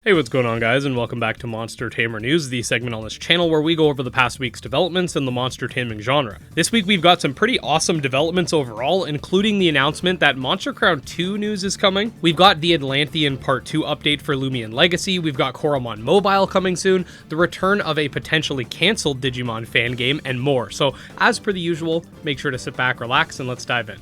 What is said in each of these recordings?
Hey, what's going on, guys, and welcome back to Monster Tamer News, the segment on this channel where we go over the past week's developments in the monster taming genre. This week we've got some pretty awesome developments overall, including the announcement that Monster Crown 2 news is coming. We've got the Atlantean Part 2 update for Lumi and Legacy, we've got Coromon Mobile coming soon, the return of a potentially cancelled Digimon fan game, and more. So, as per the usual, make sure to sit back, relax, and let's dive in.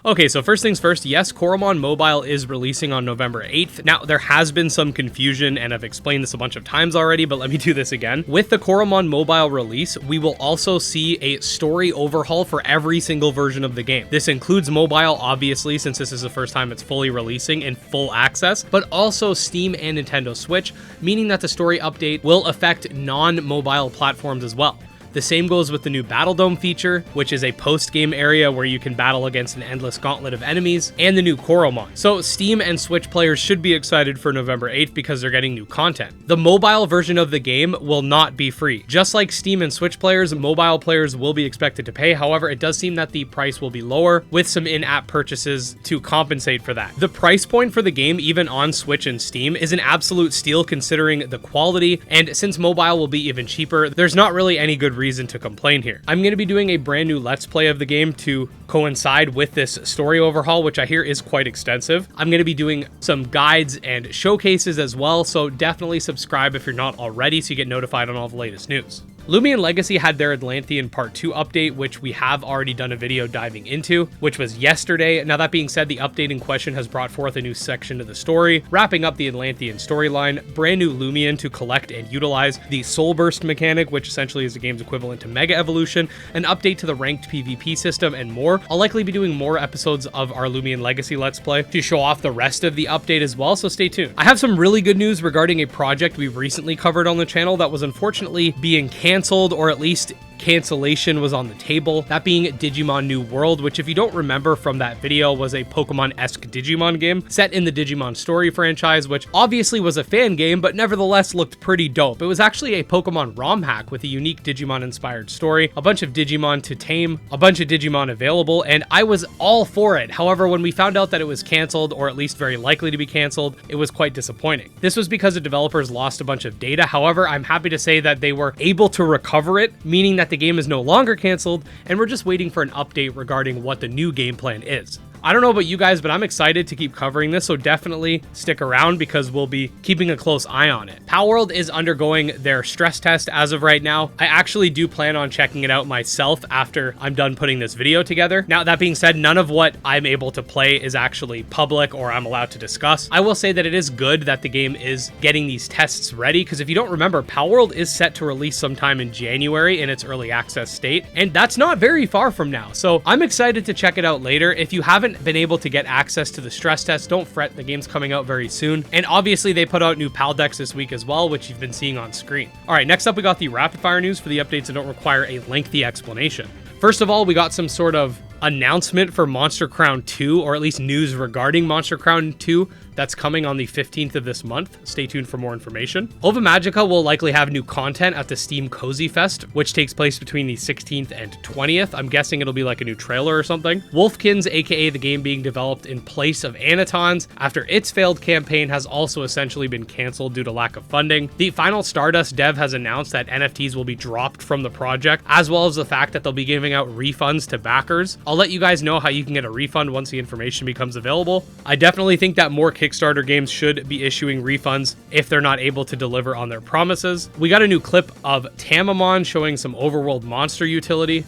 Okay, so first things first, yes, Coromon Mobile is releasing on November 8th. Now, there has been some confusion, and I've explained this a bunch of times already, but let me do this again. With the Coromon Mobile release, we will also see a story overhaul for every single version of the game. This includes mobile, obviously, since this is the first time it's fully releasing in full access, but also Steam and Nintendo Switch, meaning that the story update will affect non-mobile platforms as well. The same goes with the new Battle Dome feature, which is a post-game area where you can battle against an endless gauntlet of enemies, and the new Coromon. So Steam and Switch players should be excited for November 8th because they're getting new content. The mobile version of the game will not be free. Just like Steam and Switch players, mobile players will be expected to pay. However, it does seem that the price will be lower with some in-app purchases to compensate for that. The price point for the game, even on Switch and Steam, is an absolute steal considering the quality, and since mobile will be even cheaper, there's not really any good reason to complain here. I'm going to be doing a brand new Let's Play of the game to coincide with this story overhaul, which I hear is quite extensive. I'm going to be doing some guides and showcases as well, so definitely subscribe if you're not already so you get notified on all the latest news. Lumi and Legacy had their Atlantean Part 2 update, which we have already done a video diving into, which was yesterday. Now, that being said, the update in question has brought forth a new section to the story, wrapping up the Atlantean storyline, brand new Lumian to collect and utilize, the Soul Burst mechanic, which essentially is the game's equivalent to Mega Evolution, an update to the ranked PvP system, and more. I'll likely be doing more episodes of our Lumi and Legacy Let's Play to show off the rest of the update as well, so stay tuned. I have some really good news regarding a project we've recently covered on the channel that was unfortunately being canceled, or at least cancellation was on the table, that being Digimon New World, which if you don't remember from that video was a Pokemon-esque Digimon game set in the Digimon story franchise, which obviously was a fan game, but nevertheless looked pretty dope. It was actually a Pokemon ROM hack with a unique Digimon-inspired story, a bunch of Digimon to tame, a bunch of Digimon available, and I was all for it. However, when we found out that it was canceled, or at least very likely to be canceled, it was quite disappointing. This was because the developers lost a bunch of data. However, I'm happy to say that they were able to recover it, meaning that the game is no longer canceled, and we're just waiting for an update regarding what the new game plan is. I don't know about you guys, but I'm excited to keep covering this, so definitely stick around because we'll be keeping a close eye on it. Palworld is undergoing their stress test as of right now. I actually do plan on checking it out myself after I'm done putting this video together. Now, that being said, none of what I'm able to play is actually public or I'm allowed to discuss. I will say that it is good that the game is getting these tests ready, because if you don't remember, Palworld is set to release sometime in January in its early access state, and that's not very far from now. So I'm excited to check it out later. If you haven't been able to get access to the stress test, don't fret, the game's coming out very soon. And obviously they put out new PAL decks this week as well, which you've been seeing on screen. All right, next up we got the rapid fire news for the updates that don't require a lengthy explanation. First of all, we got some sort of announcement for Monster Crown 2, or at least news regarding Monster Crown 2 that's coming on the 15th of this month. Stay tuned for more information. Ova Magica will likely have new content at the Steam Cozy Fest, which takes place between the 16th and 20th. I'm guessing it'll be like a new trailer or something. Wolfkins, aka the game being developed in place of Anatons after its failed campaign, has also essentially been canceled due to lack of funding. The Final Stardust dev has announced that NFTs will be dropped from the project, as well as the fact that they'll be giving out refunds to backers. I'll let you guys know how you can get a refund once the information becomes available. I definitely think that more Kickstarter games should be issuing refunds if they're not able to deliver on their promises. We got a new clip of Tamamon showing some overworld monster utility.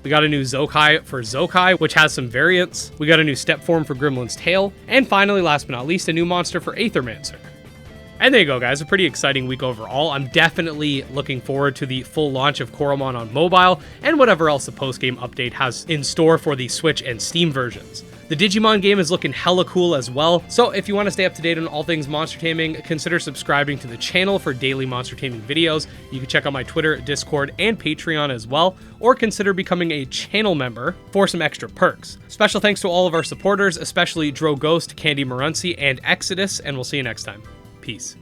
We got a new Zokai for Zokai, which has some variants. We got a new step form for Gremlin's Tail. And finally, last but not least, a new monster for Aethermancer. And there you go, guys. A pretty exciting week overall. I'm definitely looking forward to the full launch of Coromon on mobile and whatever else the post-game update has in store for the Switch and Steam versions. The Digimon game is looking hella cool as well, so if you want to stay up to date on all things monster taming, consider subscribing to the channel for daily monster taming videos. You can check out my Twitter, Discord, and Patreon as well, or consider becoming a channel member for some extra perks. Special thanks to all of our supporters, especially Dro Ghost, Candy Morency, and Exodus, and we'll see you next time. Peace.